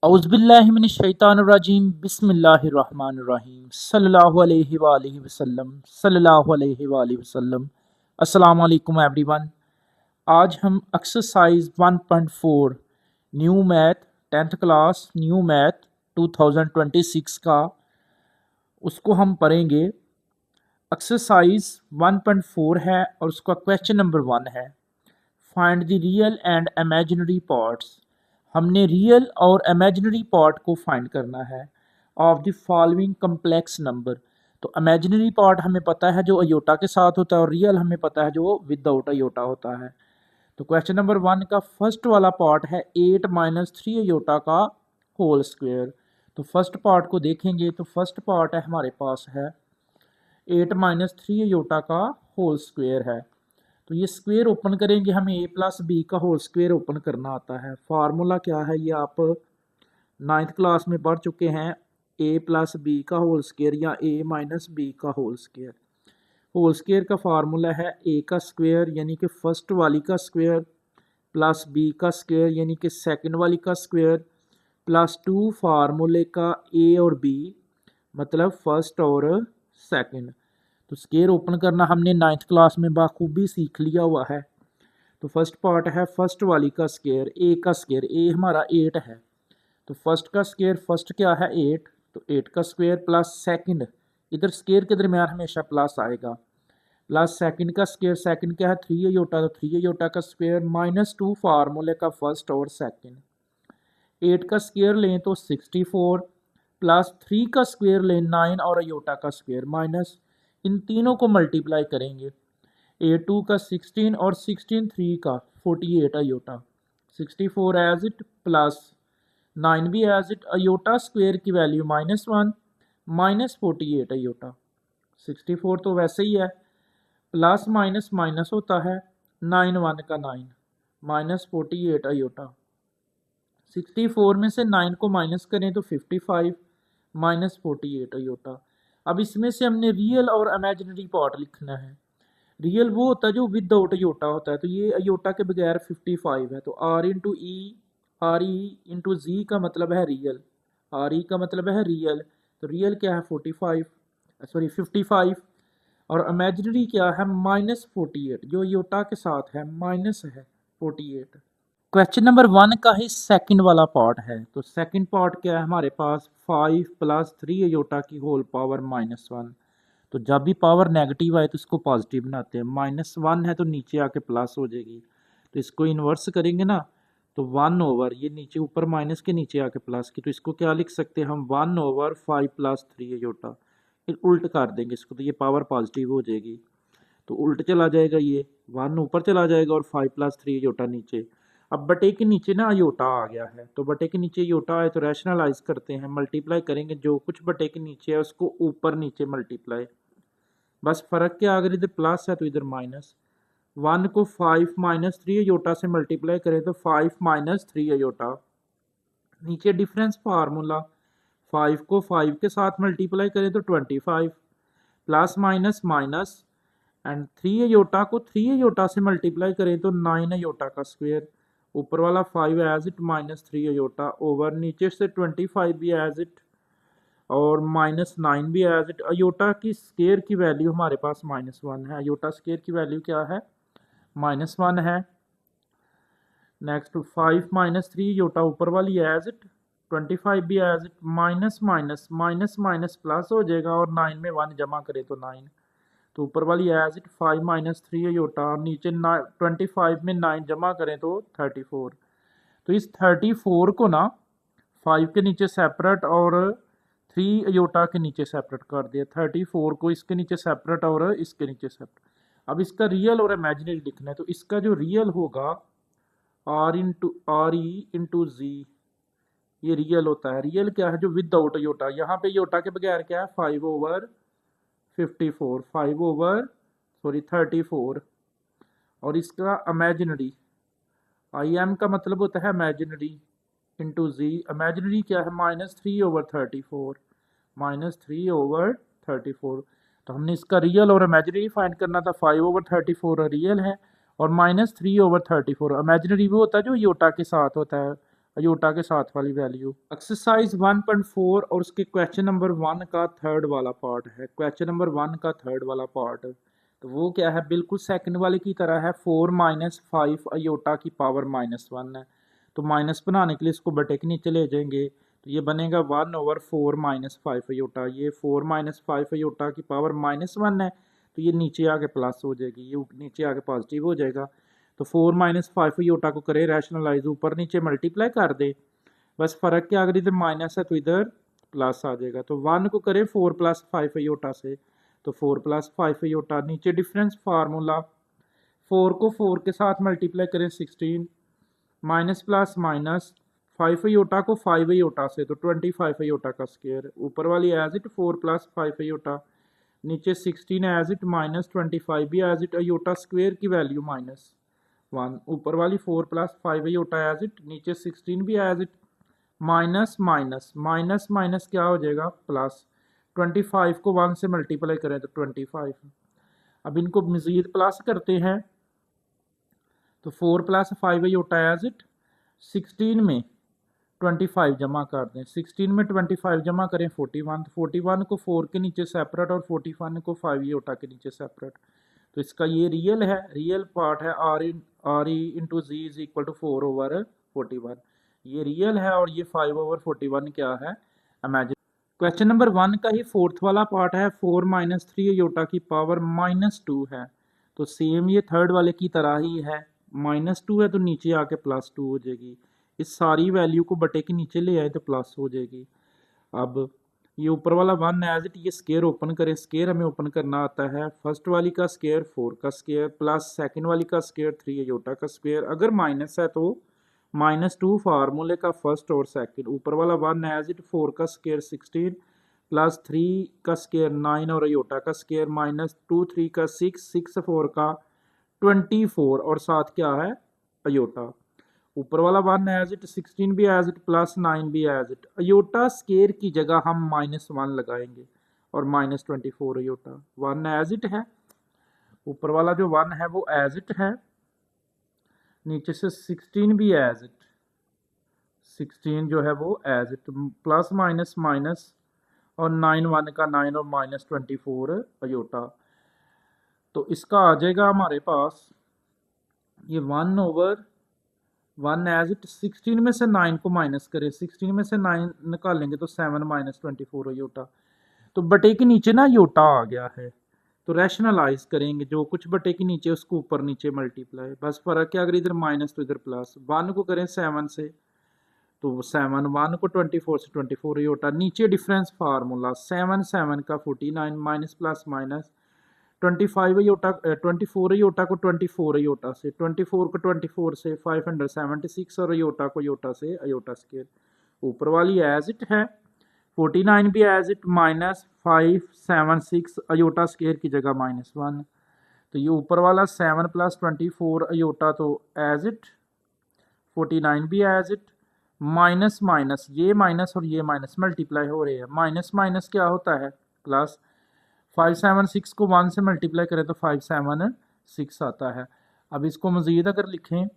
औज़ुबिल्लाहिमिनश्शैतानिर्रजीम बिस्मिल्लाहिर्रहमानिर्रहीम सल्लल्लाहु अलैहि वसल्लम सल्लल्लाहु अलैहि वसल्लम। अस्सलाम वालेकुम एवरीवन। आज हम exercise 1.4 new math 10th class new math 2026 का उसको हम पढ़ेंगे। एक्सरसाइज 1.4 है और उसका क्वेश्चन नंबर 1 है, find the real and imaginary parts. हमने रियल और इमेजिनरी पार्ट को फाइंड करना है of the following complex number. तो इमेजिनरी पार्ट हमें पता है जो अयोटा के साथ होता है और रियल हमें पता है जो विदाउट अयोटा होता है। तो क्वेश्चन नंबर 1 का फर्स्ट वाला पार्ट है 8 माइनस 3 अयोटा का होल स्क्वायर। तो फर्स्ट पार्ट को देखेंगे तो फर्स्ट पार्ट है हमारे पास है 8 माइनस 3 अयोटा का होल स्क्वायर है। तो ये स्क्वायर ओपन करेंगे, हमें ए प्लस बी का होल स्क्वायर ओपन करना आता है। फार्मूला क्या है ये आप 9th क्लास में पढ़ चुके हैं, ए प्लस बी का होल स्क्वायर या ए माइनस बी का होल स्क्वायर। होल स्क्वायर का फार्मूला है ए का स्क्वायर यानी कि फर्स्ट वाली का स्क्वायर प्लस बी का स्क्वायर यानी कि सेकंड वाली का स्क्वायर प्लस 2 फार्मूले का ए और बी मतलब फर्स्ट और सेकंड। तो स्क्वायर ओपन करना हमने 9th क्लास में बाखूबी सीख लिया हुआ है। तो फर्स्ट पार्ट है फर्स्ट वाली का स्क्वायर, ए का स्क्वायर, ए हमारा 8 है तो फर्स्ट का स्क्वायर, फर्स्ट क्या है 8 तो 8 का स्क्वायर प्लस सेकंड, इधर स्क्वायर के दरमियान हमेशा प्लस आएगा, प्लस सेकंड का स्क्वायर, सेकंड क्या है 3 अयोटा तो 3 अयोटा का स्क्वायर माइनस 2 फार्मूले का फर्स्ट और सेकंड। 8 का स्क्वायर लें तो 64 प्लस 3 का स्क्वायर लें 9 और अयोटा का स्क्वायर माइनस, इन तीनों को मल्टीप्लाई करेंगे। A2 का 16 और 16 3 का 48 अयोटा, 64 एज इट प्लस 9 भी एज इट, अयोटा स्क्वायर की वैल्यू -1 माइनस 48 अयोटा, 64 तो वैसे ही है प्लस माइनस माइनस होता है 9 1 का 9 माइनस 48 अयोटा, 64 में से 9 को माइनस करें तो 55 माइनस 48 अयोटा। अब इसमें से हमने रियल और इमेजिनरी पार्ट लिखना है। रियल वो होता है जो विदाउट अयोटा होता है, तो ये अयोटा के बगैर 55 है तो R into E, R E into Z का मतलब है रियल, आर ई का मतलब है रियल, तो रियल क्या है 45 सॉरी 55 और इमेजिनरी क्या है -48 जो अयोटा के साथ है माइनस है 48। क्वेश्चन नंबर 1 का ही सेकंड वाला पार्ट है, तो सेकंड पार्ट क्या है हमारे पास 5 प्लस 3 अयोटा की होल पावर -1। तो जब भी पावर नेगेटिव आए तो इसको पॉजिटिव बनाते हैं, -1 है तो नीचे आके प्लस हो जाएगी, तो इसको इन्वर्स करेंगे ना तो 1 ओवर ये नीचे ऊपर माइनस के नीचे आके प्लस की, तो इसको क्या लिख सकते हैं हम 1 ओवर 5 प्लस 3 अयोटा, फिर उल्ट कर देंगे इसको तो ये पावर पॉजिटिव हो जाएगी, तो उल्ट चला जाएगा, ये 1 ऊपर चला जाएगा और 5 प्लस 3 अयोटा नीचे। अब बटे के नीचे ना अयोटा आ गया है तो बटे के नीचे अयोटा आए तो रैशनलाइज करते हैं, मल्टीप्लाई करेंगे, जो कुछ बटे के नीचे है उसको ऊपर नीचे मल्टीप्लाई, बस फर्क क्या अगर इधर प्लस है तो इधर माइनस। 1 को 5 माइनस 3 अयोटा से मल्टीप्लाई करें तो 5 माइनस 3 अयोटा, नीचे डिफरेंस फार्मूला 5 को 5 के साथ मल्टीप्लाई करें तो 25 plus minus minus and 3 iota को 3 अयोटा से मल्टीप्लाई करें तो 9 अयोटा का स्क्वायर, ऊपर वाला 5 as it minus 3 iota over नीचे से 25 भी एज इट और -9 भी एज इट। अयोटा की स्केयर की वैल्यू हमारे पास -1 है, अयोटा स्केयर की वैल्यू क्या है -1 है। नेक्स्ट 5 माइनस 3 अयोटा ऊपर वाली एज इट, 25 भी as it, minus minus minus minus plus हो जाएगा और 9 में 1 जमा करें तो 9, तो ऊपर वाली एज इट 5 माइनस 3 अयोटा और नीचे 25 में 9 जमा करें तो 34। तो इस 34 को ना 5 के नीचे सेपरेट और 3 अयोटा के नीचे सेपरेट कर दिया, 34 को इसके नीचे सेपरेट और इसके नीचे सेपरेट। अब इसका रियल और इमेजिनरी लिखना है, तो इसका जो रियल होगा आर ई इंटू जी, ये रियल होता है। रियल क्या है जो विदाउट अयोटा, यहाँ पे अयोटा के बगैर क्या है 5 ओवर 54, 5 ओवर सॉरी 34, और इसका इमेजिनरी आई एम का मतलब होता है इमेजिनरी इंटू जी, इमेजिनरी क्या है -3 ओवर 34, -3 ओवर 34। तो हमने इसका रियल और इमेजिनरी फाइंड करना था, 5 ओवर 34 रियल है और -3 ओवर 34 इमेजिनरी वो होता है जो योटा के साथ होता है, अयोटा के साथ वाली वैल्यू। एक्सरसाइज 1.4 और उसके क्वेश्चन नंबर 1 का थर्ड वाला पार्ट है। क्वेश्चन नंबर 1 का थर्ड वाला पार्ट, तो वो क्या है, बिल्कुल सेकंड वाले की तरह है। 4 माइनस 5 अयोटा की पावर -1 है, तो माइनस बनाने के लिए इसको बटे के नीचे ले जाएंगे, तो ये बनेगा 1/4 माइनस 5 अयोटा। ये 4 माइनस 5 अयोटा की पावर -1 है, तो ये नीचे आके प्लस हो जाएगी, ये नीचे आके पॉजिटिव हो जाएगा। तो 4 माइनस 5 अयोटा को करे रैशनलाइज, ऊपर नीचे मल्टीप्लाई कर दे, बस फ़र्क क्या, अगर इधर माइनस है तो इधर प्लस आ जाएगा। तो 1 को करे 4 प्लस 5 अयोटा से, तो 4 प्लस 5 अयोटा, नीचे डिफरेंस फार्मूला, 4 को 4 के साथ मल्टीप्लाई करें 16, माइनस प्लस माइनस, 5 अयोटा को 5 अयोटा से, तो 25 अयोटा का स्क्वायर, ऊपर वाली एज इट 4 प्लस 5 अयोटा, नीचे 16 एज इट माइनस 25 भी एज इट, अयोटा स्क्वायर की वैल्यू -1, ऊपर वाली 4 प्लस 5 अयोटा एज इट, नीचे 16 भी as it, minus minus minus minus क्या हो जाएगा प्लस, 25 को 1 से मल्टीप्लाई करें तो 25। अब इनको मज़ीद प्लस करते हैं, तो 4 प्लस 5 अयोटा एज इट, 16 में 25 जमा कर दें, 16 में 25 जमा करें 41, तो 41 को 4 के नीचे सेपरेट और 41 को 5 अयोटा के नीचे सेपरेट। तो इसका ये रियल है, रियल पार्ट है, R E into z is equal to 4/41, ये रियल है, और ये 5/41 क्या है, इमेजिन। क्वेश्चन नंबर 1 का ही फोर्थ वाला पार्ट है, 4 माइनस 3 अयोटा की पावर -2 है, तो सेम ये थर्ड वाले की तरह ही है, -2 है तो नीचे आके +2 हो जाएगी, इस सारी वैल्यू को बटे के नीचे ले आए तो प्लस हो जाएगी। अब ये ऊपर वाला 1 एज इट, ये स्केयर ओपन करें, स्केयर हमें ओपन करना आता है, फर्स्ट वाली का स्केयर 4 का स्केयर प्लस सेकंड वाली का स्केयर 3 अयोटा का स्केयर, अगर माइनस है तो -2 फार्मूले का फर्स्ट और सेकंड, ऊपर वाला 1 एज इट, 4 का स्केयर 16 प्लस 3 का स्केयर 9 और अयोटा का स्केयर -2 3 का 6 4 का 24 और साथ क्या है अयोटा, ऊपर वाला 1 एज इट, 16 भी एज इट, प्लस 9 भी एज इट, अयोटा स्केयर की जगह हम -1 लगाएंगे और -24 अयोटा, 1 एज इट है, ऊपर वाला जो 1 है वो एज इट है, नीचे से 16 भी एज इट, 16 जो है वो as it, plus minus minus, और 9 1 का 9 और -24 अयोटा। तो इसका आ जाएगा हमारे पास ये 1/1 एज इट, 16 में से 9 को माइनस करें, 16 में से 9 निकालेंगे तो 7 -24 अयोटा, तो बटे के नीचे ना योटा आ गया है, तो रैशनलाइज करेंगे, जो कुछ बटे के नीचे उसको ऊपर नीचे मल्टीप्लाई, बस फर्क है, अगर इधर माइनस तो इधर प्लस, 1 को करें 7 से, तो 7, 1 को 24 से 24 अयोटा, नीचे डिफरेंस फार्मूला, 7 7 का 49 minus plus minus, 25 iota 24 iota को 24 अयोटा से, 24 को 24 से 576 और अयोटा को अयोटा से अयोटा स्केयर, ऊपर वाली एज इट है, 49 भी एज इट, -576 अयोटा स्केयर की जगह -1, तो ये ऊपर वाला 7 प्लस 24 अयोटा तो एज इट, 49 भी एज इट, माइनस माइनस, ये माइनस और ये माइनस मल्टीप्लाई हो रहे हैं, माइनस माइनस क्या होता है प्लस, 576 को 1 से मल्टीप्लाई करें तो 576 आता है। अब इसको मज़ीद अगर लिखें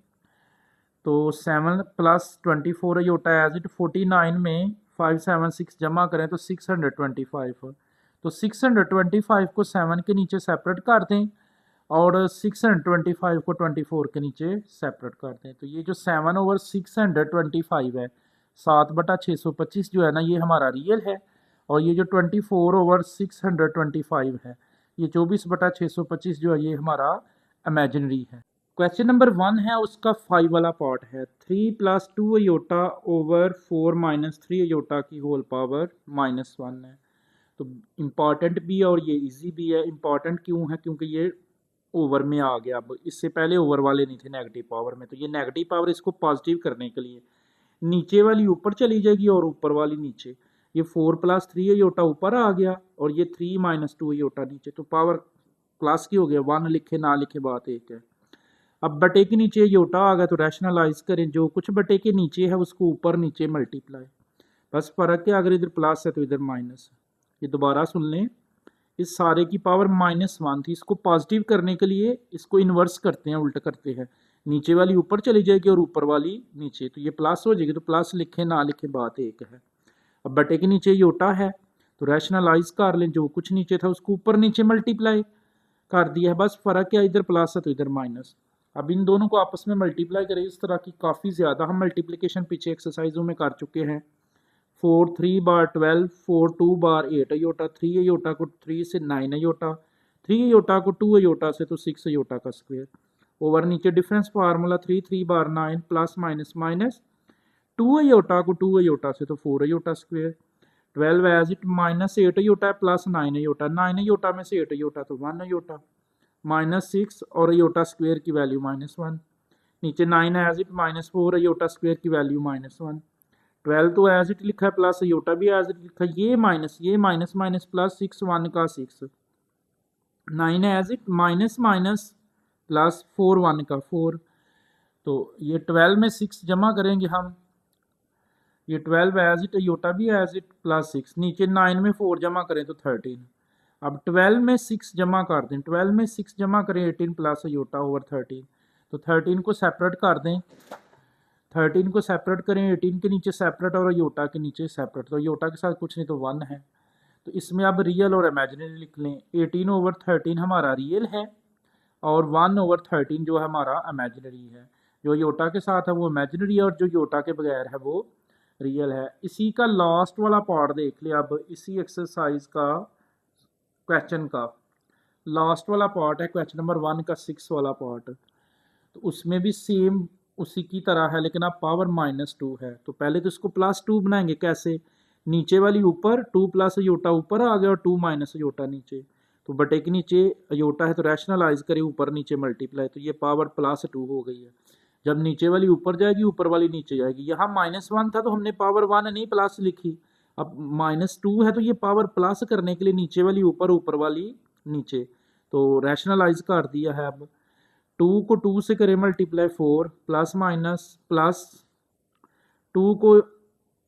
तो 7 प्लस 24 अयोटा एज इट, 49 में 576 जमा करें तो 625, तो 625 को 7 के नीचे सेपरेट कर दें और 625 को 24 के नीचे सेपरेट कर दें, तो ये जो 7/625 है, 7/625 जो है ना, ये हमारा रियल है, और ये जो 24/625 है, ये 24/625 जो है ये हमारा इमेजिनरी है। क्वेश्चन नंबर 1 है, उसका 5 वाला पार्ट है, 3 + 2 अयोटा ओवर 4 - 3 अयोटा की होल पावर -1 है, तो इम्पॉर्टेंट भी है और ये इजी भी है। इम्पॉर्टेंट क्यों है, क्योंकि ये ओवर में आ गया, अब इससे पहले ओवर वाले नहीं थे नेगेटिव पावर में, तो ये नेगेटिव पावर इसको पॉजिटिव करने के लिए नीचे वाली ऊपर चली जाएगी और ऊपर वाली नीचे, ये 4 + 3 अयोटा ऊपर आ गया और ये 3 - 2 अयोटा नीचे, तो पावर प्लस की हो गया, 1 लिखे ना लिखे बात एक है। अब बटे के नीचे अयोटा आ गया तो रैशनलाइज करें, जो कुछ बटे के नीचे है उसको ऊपर नीचे मल्टीप्लाई, बस फर्क है, अगर इधर प्लस है तो इधर माइनस है। ये दोबारा सुन लें, इस सारे की पावर -1 थी, इसको पॉजिटिव करने के लिए इसको इन्वर्स करते हैं, उल्टा करते हैं, नीचे वाली ऊपर चली जाएगी और ऊपर वाली नीचे, तो ये प्लस हो जाएगी, तो प्लस लिखे ना लिखे बात एक है। अब बटे के नीचे योटा है तो रैशनलाइज कर लें, जो कुछ नीचे था उसको ऊपर नीचे मल्टीप्लाई कर दिया है, बस फ़र्क क्या, इधर प्लस है तो इधर माइनस। अब इन दोनों को आपस में मल्टीप्लाई करें, इस तरह की काफ़ी ज़्यादा हम मल्टीप्लिकेशन पीछे एक्सरसाइजों में कर चुके हैं। 4 3 बार 12, 4 2 बार 8 अयोटा, 3 अयोटा को 3 से 9 अयोटा, 3 अयोटा को 2 अयोटा से तो 6 अयोटा का स्क्वायर, ओवर नीचे डिफरेंस फार्मूला 3 3 बार 9 प्लस माइनस माइनस 2 अयोटा को 2 अयोटा से तो 4 iota square, 12 as it minus 8 iota plus 9 iota, 9 iota में से 8 अयोटा तो 1 अयोटा, माइनस 6 और अयोटा स्क्वायर की वैल्यू -1, नीचे 9 as it minus 4 iota square की वैल्यू -1, 12 तो एज इट लिखा है प्लस अयोटा भी एज इट लिखा है, ये माइनस माइनस प्लस 6 1 का 6, 9 as it minus minus plus 4 1 का 4, तो ये 12 में 6 जमा करेंगे हम, ये 12 एज इट अयोटा भी एज इट प्लस 6, नीचे 9 में 4 जमा करें तो 13, अब 12 में 6 जमा कर दें, 12 में 6 जमा करें 18 प्लस अयोटा ओवर 13, तो 13 को सेपरेट कर दें, 13 को सेपरेट करें, 18 के नीचे सेपरेट और अयोटा के नीचे सेपरेट, तो अयोटा के साथ कुछ नहीं तो 1 है, तो इसमें अब रियल और इमेजिनरी लिख लें, 18 ओवर 13 हमारा रियल है और 1 ओवर 13 जो हमारा इमेजिनरी है, जो योटा के साथ है वो इमेजिनरी है और जो योटा के बगैर है वो रियल है। इसी का लास्ट वाला पार्ट देख लिया, अब इसी एक्सरसाइज का क्वेश्चन का लास्ट वाला पार्ट है क्वेश्चन नंबर 1 का 6 वाला पार्ट, तो उसमें भी सेम उसी की तरह है, लेकिन अब पावर -2 है, तो पहले तो इसको +2 बनाएंगे, कैसे, नीचे वाली ऊपर 2 प्लस अयोटा ऊपर आ गया और 2 माइनस अयोटा नीचे, तो बटे के नीचे अयोटा है तो रैशनलाइज करें ऊपर नीचे मल्टीप्लाई, तो ये पावर +2 हो गई है, जब नीचे वाली ऊपर जाएगी ऊपर वाली नीचे जाएगी, यहाँ -1 था तो हमने पावर 1 नहीं प्लस लिखी, अब -2 है तो ये पावर प्लस करने के लिए नीचे वाली ऊपर ऊपर वाली नीचे, तो रैशनलाइज कर दिया है। अब 2 को 2 से करें मल्टीप्लाई 4 प्लस माइनस प्लस 2 को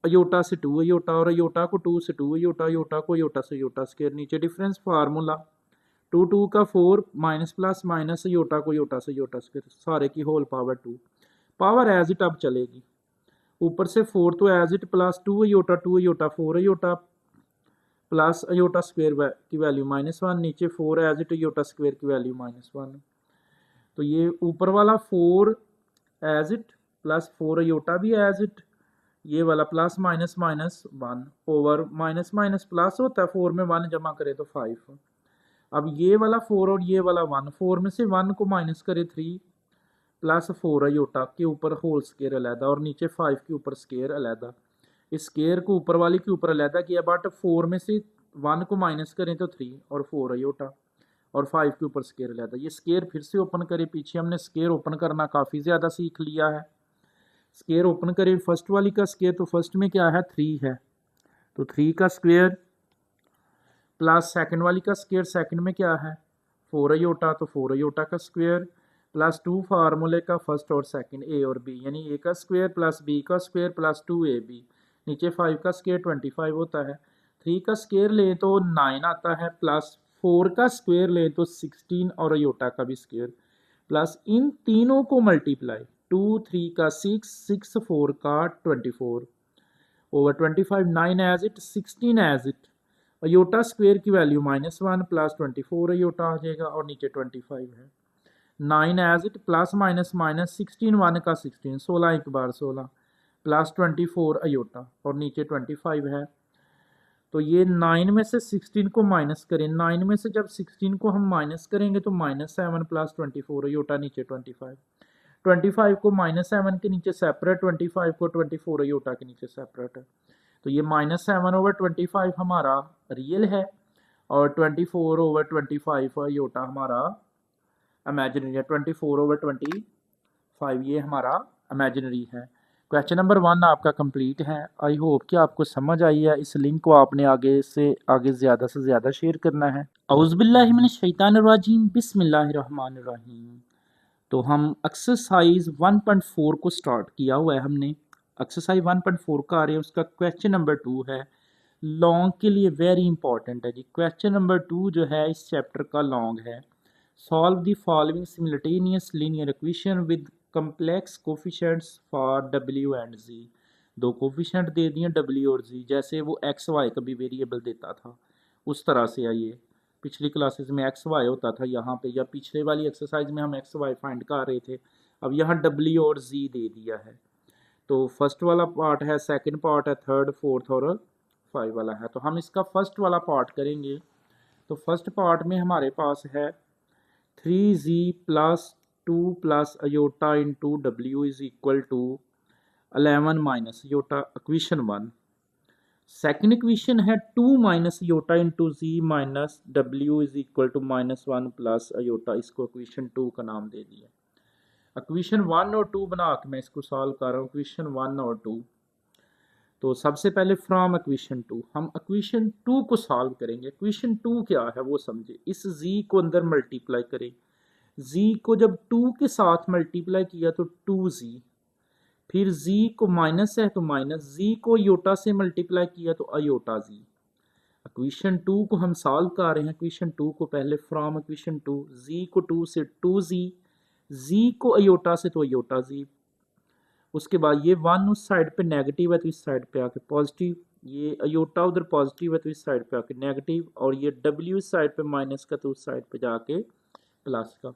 अयोटा से 2 अयोटा और अयोटा को 2 से 2 अयोटा, अयोटा को अयोटा से अयोटा स्क्वायर, नीचे डिफरेंस फार्मूला 2 2 का 4 माइनस प्लस माइनस अयोटा को अयोटा से अयोटा स्क्वायर, सारे की whole power 2, power as it अब चलेगी, ऊपर से 4 तो as it plus 2 iota 4 iota plus iota square की वैल्यू -1, नीचे 4 एज इट अयोटा स्क्वायर की वैल्यू -1, तो ये ऊपर वाला 4 एज इट प्लस 4 अयोटा भी एज इट, ये वाला plus minus minus 1 over minus minus plus होता है, 4 में 1 जमा करें तो 5, अब ये वाला 4 और ये वाला 1, 4 में से 1 को माइनस करें 3 प्लस 4 अयोटा के ऊपर होल स्केयर अलहदा और नीचे 5 के ऊपर स्केयर अलहदा, इस स्केयर को ऊपर वाली के ऊपर अलहदा किया, बट 4 में से 1 को माइनस करें तो 3 और 4 अयोटा और 5 के ऊपर स्केयर अलहदा, ये स्केयर फिर से ओपन करें, पीछे हमने स्केयर ओपन करना काफ़ी ज़्यादा सीख लिया है, स्केयर ओपन करें, फर्स्ट वाली का स्केयर, तो फर्स्ट में क्या है 3 है, तो 3 का स्क्वेयर प्लस सेकंड वाली का स्क्वेयर, सेकंड में क्या है 4 अयोटा, तो 4 अयोटा का स्क्वेयर प्लस 2 फार्मूले का फर्स्ट और सेकंड ए और बी, यानी ए का स्क्वेयर प्लस बी का स्क्वेयर प्लस 2ab, नीचे 5 का स्क्वेयर 25 होता है, 3 का स्क्वेयर लें तो 9 आता है, प्लस 4 का स्क्वेयर लें तो 16 और अयोटा का भी स्क्वेयर, प्लस इन तीनों को मल्टीप्लाई, 2 3 का 6 6 4 का 24 over 25, 9 as it 16 as it, iota square की वैल्यू -1 प्लस 24 अयोटा आ जाएगा और नीचे 25 है, 9 as it plus minus minus 16 1 का 16, 16 एक बार 16 प्लस 24 अयोटा और नीचे 25 है, तो ये 9 में से 16 को माइनस करें, 9 में से जब 16 को हम माइनस करेंगे तो -7 प्लस 24 अयोटा नीचे 25, 25 को -7 के नीचे सेपरेट, 25 को 24 अयोटा के नीचे सेपरेट है, तो ये -7 ओवर 25 हमारा रियल है और 24 ओवर 25 अयोटा हमारा इमेजिनरी है, 24 ओवर 25 ये हमारा इमेजिनरी है। क्वेश्चन नंबर 1 आपका कंप्लीट है, आई होप कि आपको समझ आई है, इस लिंक को आपने आगे से ज़्यादा शेयर करना है। औज़ुबिल्लाहि मिनश शैतानिर रजीम, बिस्मिल्लाहिर रहमानिर रहीम। तो हम एक्सरसाइज 1.4 को स्टार्ट किया हुआ है हमने, एक्सरसाइज 1.4 का आ रहे हैं, उसका क्वेश्चन नंबर 2 है, लॉन्ग के लिए वेरी इंपॉर्टेंट है जी। क्वेश्चन नंबर 2 जो है इस चैप्टर का लॉन्ग है, solve the following simultaneous linear equation with complex coefficients for W and Z. दो कोफिशेंट दे दिए डब्ल्यू और जी, जैसे वो एक्स वाई का भी वेरिएबल देता था उस तरह से आइए। पिछली क्लासेस में एक्स वाई होता था यहाँ पे, या पिछले वाली एक्सरसाइज में हम एक्स वाई फाइंड कर रहे थे, अब यहाँ डब्ल्यू और जी दे दिया है। तो फर्स्ट वाला पार्ट है, सेकंड पार्ट है, थर्ड, फोर्थ और फाइव वाला है। तो हम इसका फर्स्ट वाला पार्ट करेंगे। तो फर्स्ट पार्ट में हमारे पास है 3z plus 2 plus iota into डब्ल्यू is equal to 11 minus iota, equation 1। Second equation है 2 minus iota into z minus डब्ल्यू is equal to -1 plus iota, इसको इक्वेशन 2 का नाम दे दिया। इक्वेशन 1 और 2 बना के मैं इसको सॉल्व कर रहा हूँ, इक्वेशन 1 और 2। तो सबसे पहले फ्रॉम इक्वेशन 2 हम इक्वेशन 2 को सॉल्व करेंगे। इक्वेशन 2 क्या है वो समझे। इस z को अंदर मल्टीप्लाई करें, z को जब 2 के साथ मल्टीप्लाई किया तो 2z, फिर z को माइनस है तो माइनस, z को अयोटा से मल्टीप्लाई किया तो अयोटा z। इक्वेशन 2 को हम सॉल्व कर रहे हैं। इक्वेशन 2 को पहले फ्रॉम इक्वेशन 2, z को 2 से 2z, z को अयोटा से तो अयोटा z। उसके बाद ये 1 उस साइड पे नेगेटिव है तो इस साइड पे आके पॉजिटिव, ये अयोटा उधर पॉजिटिव है तो इस साइड पे आके नेगेटिव, और ये डब्ल्यू इस साइड पे माइनस का तो उस साइड पे जाके प्लस का।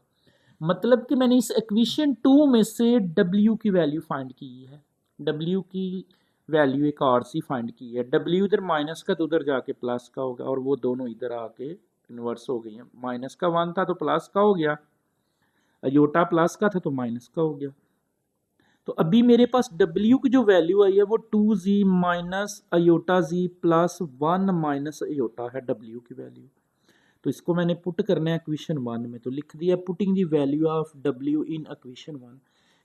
मतलब कि मैंने इस इक्वेशन 2 में से डब्ल्यू की वैल्यू फाइंड की है। डब्ल्यू की वैल्यू एक आर सी फाइंड की है। डब्ल्यू इधर माइनस का तो उधर जाके प्लस का होगा, और वो दोनों इधर आके इन्वर्स हो गई हैं। माइनस का 1 था तो प्लस का हो गया, अयोटा प्लस का था तो माइनस का हो गया। तो अभी मेरे पास W की जो वैल्यू आई है वो 2z minus iota z plus 1 minus aorta है W की वैल्यू। तो इसको मैंने पुट करना है इक्वेशन 1 में, तो लिख दिया putting the value of W in equation 1।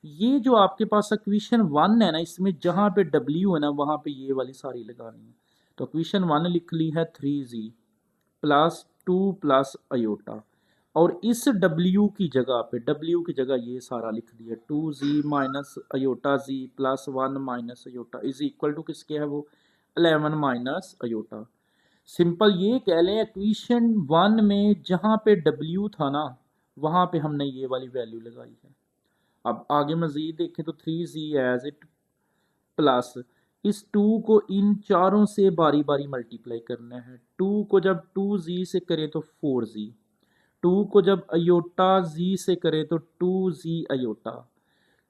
ये जो आपके पास इक्वेशन 1 है ना, इसमें जहाँ पे W है ना वहाँ पे ये वाली सारी लगानी है। तो इक्वेशन 1 लिख ली है 3z प्लस 2 प्लस अयोटा, और इस W की जगह पे, W की जगह ये सारा लिख दिया 2z minus iota z plus 1 minus iota is equal to किसके है वो 11 माइनस अयोटा। सिंपल ये कह लें इक्वेशन 1 में जहाँ पे W था ना वहाँ पे हमने ये वाली वैल्यू लगाई है। अब आगे मजीद देखें तो 3z एज इट प्लस इस 2 को इन चारों से बारी बारी मल्टीप्लाई करना है। 2 को जब 2z से करें तो 4z, 2 को जब अयोटा z से करे तो 2z अयोटा,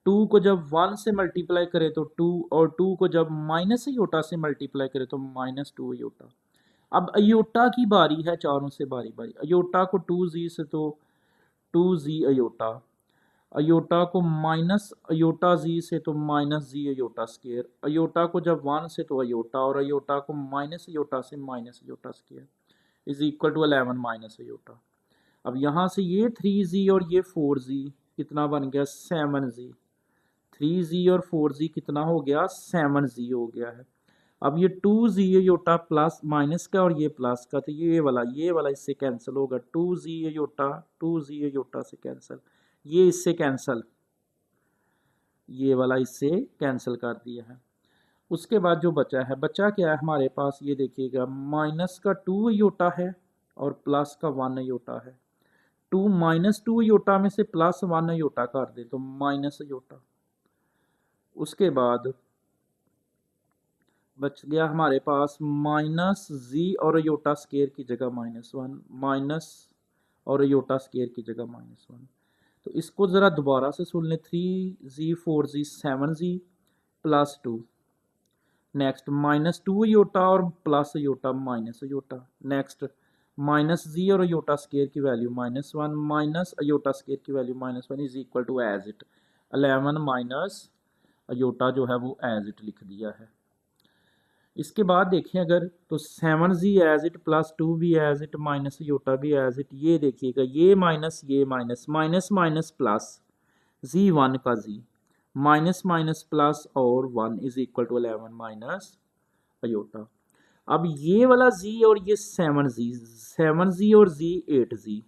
2 को जब 1 से मल्टीप्लाई करे तो 2, और 2 को जब माइनस अयोटा से मल्टीप्लाई करे तो -2 अयोटा। अब अयोटा की बारी है, चारों से बारी बारी। अयोटा को 2z से तो 2z अयोटा, अयोटा को माइनस अयोटा z से तो -z अयोटा स्क्वायर, अयोटा को जब 1 से तो अयोटा, और अयोटा को माइनस अयोटा से minus iota square is equal to 11 minus iota. अब यहाँ से ये 3z और ये 4z कितना बन गया 7z, 3z और 4z कितना हो गया 7z हो गया है। अब ये 2z अयोटा प्लस माइनस का और ये प्लस का, तो ये वाला इससे कैंसिल होगा, 2z अयोटा 2z अयोटा से कैंसिल, ये इससे कैंसिल, ये वाला इससे कैंसिल कर दिया है। उसके बाद जो बचा है, बचा क्या है हमारे पास, ये देखिएगा माइनस का 2 अयोटा है और प्लस का 1 अयोटा है। 2 -2 अयोटा में से +1 अयोटा कर दे तो माइनस अयोटा। उसके बाद बच गया हमारे पास -z और अयोटा स्केयर की जगह -1, माइनस और अयोटा स्केयर की जगह -1। तो इसको ज़रा दोबारा से सुन लें, 3z 4z 7z plus 2, next -2 iota और plus iota minus iota, next -z और अयोटा स्केयर की वैल्यू -1 माइनस अयोटा स्केयर की value -1 is equal to as it 11 minus iota जो है वो एज इट लिख दिया है। इसके बाद देखें अगर तो 7z एज इट प्लस 2 भी एज इट माइनस अयोटा भी एज इट, ये देखिएगा ये माइनस माइनस प्लस z1 का z माइनस माइनस प्लस और 1 is equal to 11 minus iota. अब ये वाला z और ये 7z और z 8z,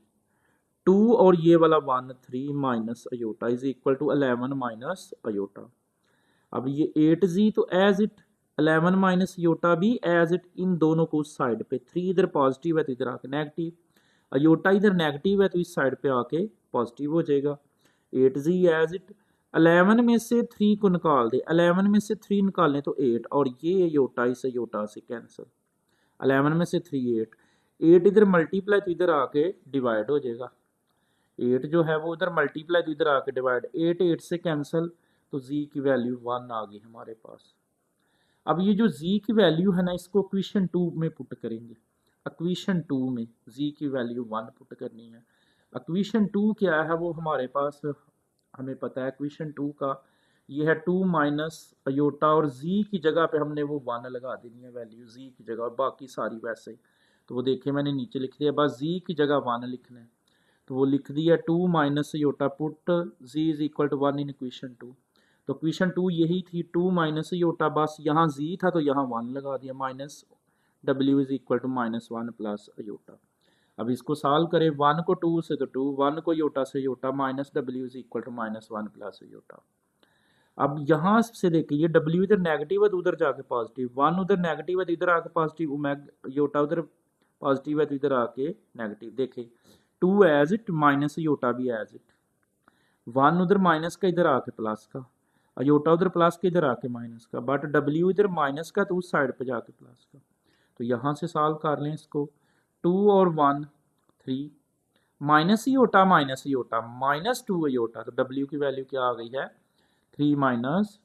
2 और ये वाला 1 3 minus iota is equal to 11 minus iota. अब ये 8z तो एज इट, 11 माइनस अयोटा भी एज इट, इन दोनों को उस साइड पे, 3 इधर पॉजिटिव है तो इधर आके नेगेटिव, अयोटा इधर नेगेटिव है तो इस साइड पे आके पॉजिटिव हो जाएगा। 8z एज इट, 11 में से 3 को निकाल दे, 11 में से 3 निकालें तो 8, और ये योटा इस योटा से कैंसिल। 11 में से 3 8, 8 इधर मल्टीप्लाई तो इधर आके डिवाइड हो जाएगा, 8 जो है वो उधर मल्टीप्लाई तो इधर आके डिवाइड, 8 8 से कैंसिल, तो z की वैल्यू 1 आ गई हमारे पास। अब ये जो z की वैल्यू है ना, इसको इक्वेशन 2 में पुट करेंगे। इक्वेशन 2 में z की वैल्यू 1 पुट करनी है। इक्वेशन 2 क्या है वो हमारे पास हमें पता है, इक्वेशन 2 का ये है 2 माइनस अयोटा, और z की जगह पे हमने वो 1 लगा देनी है वैल्यू z की जगह, और बाकी सारी वैसे ही। तो वो देखिए मैंने नीचे लिख दिया, बस z की जगह 1 लिखना है, तो वो लिख दिया 2 minus iota, put z is equal to 1 in equation 2। तो इक्वेशन 2 यही थी, 2 माइनस अयोटा, बस यहाँ z था तो यहाँ 1 लगा दिया, minus w is equal to -1 plus iota. अब इसको सॉल्व करें, 1 को 2 से तो 2, 1 को योटा से iota, minus w is equal to -1 plus iota. अब यहाँ से देखिए ये w इधर नेगेटिव है तो उधर जाके पॉजिटिव, 1 उधर नेगेटिव है तो इधर आके पॉजिटिव, योटा उधर पॉजिटिव है तो इधर आके नेगेटिव। देखिए 2 एज इट, माइनस योटा भी एज इट, 1 उधर माइनस का इधर आके प्लस का, योटा उधर प्लस के इधर आके माइनस का, बट w इधर माइनस का तो उस साइड पे जाके प्लस का। तो यहाँ से सॉल्व कर लें इसको, 2 और 1 3, minus iota minus iota, minus 2 iota, तो w की वैल्यू क्या आ गई है 3 माइनस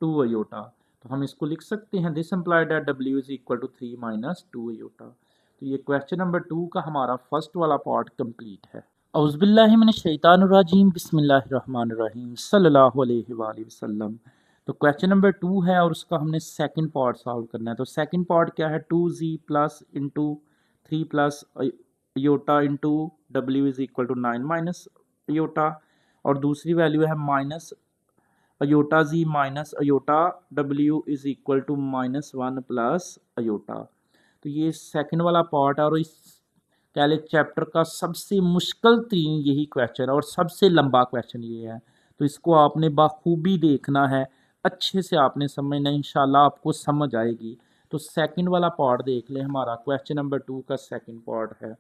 2 अयोटा। तो हम इसको लिख सकते हैं, this implied that w is equal to 3 minus 2 iota. तो ये क्वेश्चन नंबर 2 का हमारा फर्स्ट वाला पार्ट कंप्लीट है। औज़ुबिल्लाहि मिनश्शैतानिर्रजीम, बिस्मिल्लाहिर्रहमानिर्रहीम, सल्लल्लाहु अलैहि वसल्लम। तो क्वेश्चन नंबर 2 है और उसका हमने सेकंड पार्ट सॉल्व करना है। तो सेकंड पार्ट क्या है, 2z plus into 3 plus iota into w is equal to 9 minus iota, और दूसरी वैल्यू है minus iota z minus iota w is equal to -1 plus iota. तो ये सेकंड वाला पार्ट है, और इस कैलकुलस चैप्टर का सबसे मुश्किल तीन यही क्वेश्चन है और सबसे लंबा क्वेश्चन ये है। तो इसको आपने बखूबी देखना है, अच्छे से आपने समझना है, इंशाल्लाह आपको समझ आएगी। तो सेकंड वाला पार्ट देख लें, हमारा क्वेश्चन नंबर 2 का सेकंड पार्ट है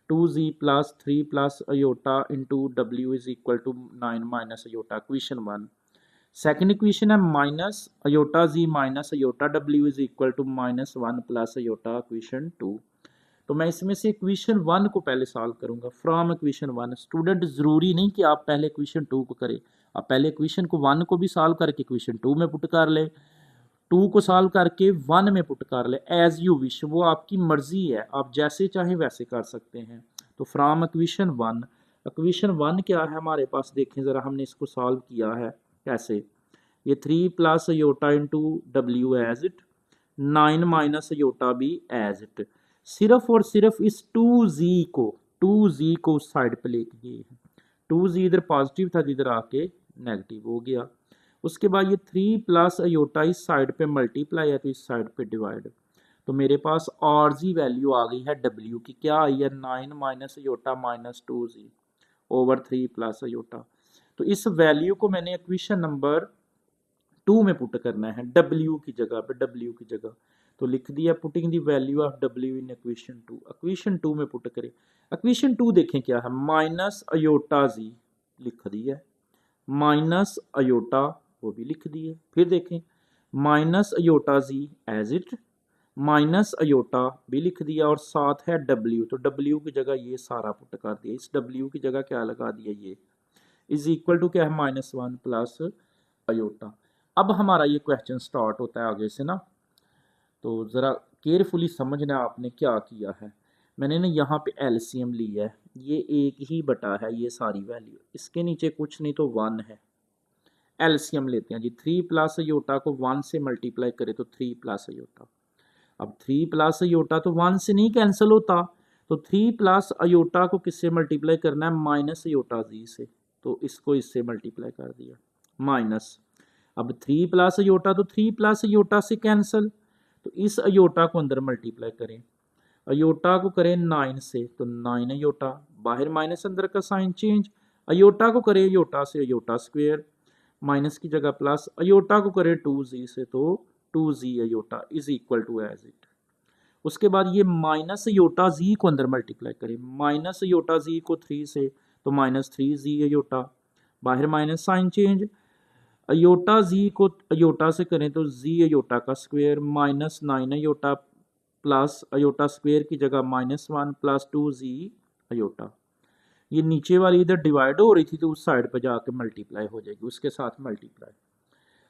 2z plus 3 plus iota into w is equal to 9 minus iota, equation 1। Second equation है minus iota z minus iota w is equal to -1 plus iota, equation 2। तो मैं इसमें से इक्वेशन 1 को पहले solve करूंगा फ्रॉम इक्वेशन 1। स्टूडेंट ज़रूरी नहीं कि आप पहले इक्वेशन 2 को करें, आप पहले इक्वेशन को 1 को भी सॉल्व करके इक्वेशन 2 में पुट कर ले, 2 को सॉल्व करके 1 में पुट कर ले, एज यू विश, वो आपकी मर्जी है, आप जैसे चाहें वैसे कर सकते हैं। तो फ्रॉम इक्वेशन 1, इक्वेशन 1 क्या है हमारे पास, देखें ज़रा हमने इसको सॉल्व किया है कैसे। ये 3 प्लस अयोटा इंटू डब्ल्यू एज इट, 9 माइनस अयोटा भी एज इट, सिर्फ और सिर्फ इस 2z को उस साइड पे लेके गए हैं। 2z इधर पॉजिटिव था, इधर आके नेगेटिव हो गया। उसके बाद ये 3 प्लस अयोटा इस साइड पे मल्टीप्लाई है तो इस साइड पे डिवाइड। तो मेरे पास आरजी वैल्यू आ गई है w की, क्या आई है 9 minus aorta minus 2z over 3 plus iota. तो इस वैल्यू को मैंने इक्वेशन नंबर 2 में पुट करना है, w की जगह पे, w की जगह तो लिख दिया putting the value of w in equation 2। Equation 2 में पुट करें, इक्वेशन 2 देखें क्या है, माइनस अयोटा z लिख दिया, माइनस अयोटा वो भी लिख दिए, फिर देखें minus iota z as it, minus iota भी लिख दिया, और साथ है w, तो w की जगह ये सारा पुट कर दिया, इस w की जगह क्या लगा दिया, ये इज इक्वल टू क्या है -1 प्लस अयोटा। अब हमारा ये क्वेश्चन स्टार्ट होता है आगे से ना, तो ज़रा केयरफुली समझना आपने क्या किया है। मैंने ना यहाँ पे एलसीएम लिया है, ये 1 ही बटा है ये सारी वैल्यू, इसके नीचे कुछ नहीं तो 1 है। एलसीएम लेते हैं जी, 3 प्लस अयोटा को 1 से मल्टीप्लाई करें तो 3 प्लस अयोटा। अब 3 प्लस अयोटा तो 1 से नहीं कैंसिल होता, तो 3 प्लस अयोटा को किससे मल्टीप्लाई करना है, माइनस अयोटा जी से, तो इसको इससे मल्टीप्लाई कर दिया माइनस। अब 3 प्लस अयोटा तो 3 प्लस अयोटा से कैंसिल, तो इस अयोटा को अंदर मल्टीप्लाई करें, अयोटा को करें 9 से तो 9 अयोटा, बाहर माइनस अंदर का साइन चेंज, अयोटा को करें अयोटा से अयोटा स्क्वेयर, माइनस की जगह प्लस, अयोटा को करें 2z से तो 2z iota is equal to as it. उसके बाद ये माइनस अयोटा z को अंदर मल्टीप्लाई करें, माइनस अयोटा z को 3 से तो -3z अयोटा, बाहर minus sign change, iota z को अयोटा से करें तो जी अयोटा का square minus 9 iota plus iota square की जगह -1 प्लस 2 जी अयोटा। ये नीचे वाली इधर डिवाइड हो रही थी तो उस साइड पर जाके मल्टीप्लाई हो जाएगी, उसके साथ मल्टीप्लाई।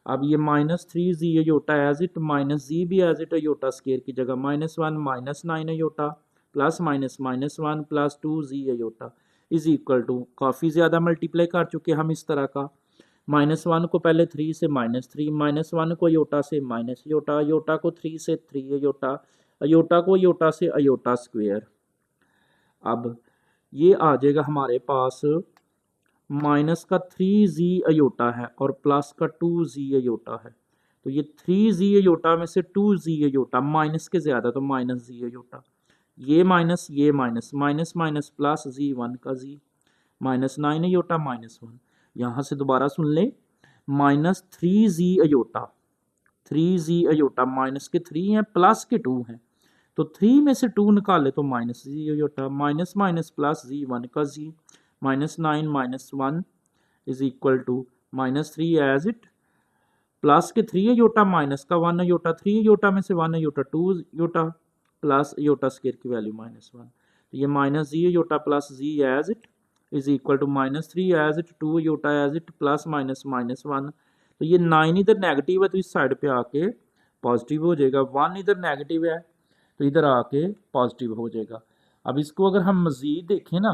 अब ये -3 z iota as it minus z भी एज इट अयोटा स्क्वायर की जगह -1 -9 iota plus -1 plus 2 z iota is equal to, काफ़ी ज़्यादा मल्टीप्लाई कर चुके हम इस तरह का। -1 को पहले 3 से -3, -1 को अयोटा से माइनस अयोटा, अयोटा को 3 से 3 अयोटा, अयोटा को अयोटा से अयोटा स्क्वायर। अब ये आ जाएगा हमारे पास माइनस का 3 जी अयोटा है और प्लस का 2 जी अयोटा है। तो ये 3 जी अयोटा में से 2 जी अयोटा माइनस के ज़्यादा तो -जी अयोटा, ये माइनस माइनस माइनस प्लस जी1 का जी -9 अयोटा -1। यहाँ से दोबारा सुन ले, -3 z aorta, 3 z iota minus के 3 हैं प्लस के 2 हैं, तो 3 में से 2 निकाले तो -जी अयोटा माइनस माइनस प्लस जी1 का Z -9 -1 is equal to -3 as it plus के 3 अयोटा माइनस का 1 अयोटा, 3 अयोटा में से 1 iota 2 iota plus iota square की वैल्यू -1। तो ये -Z iota plus Z as it is equal to -3 as it 2 iota as it plus -1। तो ये 9 इधर नेगेटिव है तो इस साइड पे आके पॉजिटिव हो जाएगा, 1 इधर नेगेटिव है तो इधर आके पॉजिटिव हो जाएगा। अब इसको अगर हम मज़ीद देखें ना,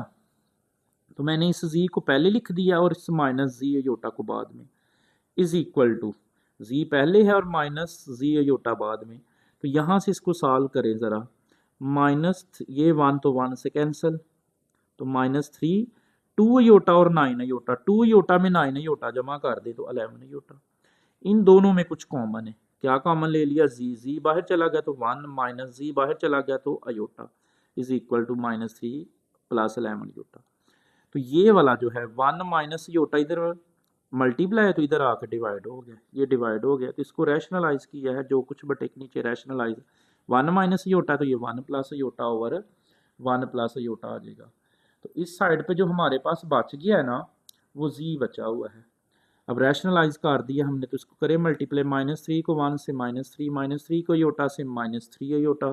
तो मैंने इस जी को पहले लिख दिया और इस -जी अयोटा को बाद में, इज इक्वल टू जी पहले है और -जी अयोटा बाद में। तो यहाँ से इसको सॉल्व करें ज़रा, माइनस ये 1 तो 1 से कैंसिल, तो -3 2 अयोटा और 9 अयोटा, 2 अयोटा में 9 अयोटा जमा कर दे तो 11 अयोटा। इन दोनों में कुछ कॉमन है, क्या कॉमन ले लिया, जी बाहर चला गया तो 1 माइनस जी बाहर चला गया तो iota is equal to -3 plus 11 iota. तो ये वाला जो है 1 माइनस योटा इधर मल्टीप्लाई है तो इधर आकर डिवाइड हो गया, ये डिवाइड हो गया तो इसको रैशनलाइज किया है, जो कुछ बटे के नीचे रैशनलाइज 1 माइनस योटा तो ये 1 plus iota over 1 plus iota आ जाएगा। तो इस साइड पे जो हमारे पास बच गया है ना वो जी बचा हुआ है। अब रैशनलाइज कर दिया हमने तो इसको करें मल्टीप्लाई, -3 को 1 से -3 को योटा से -3 योटा,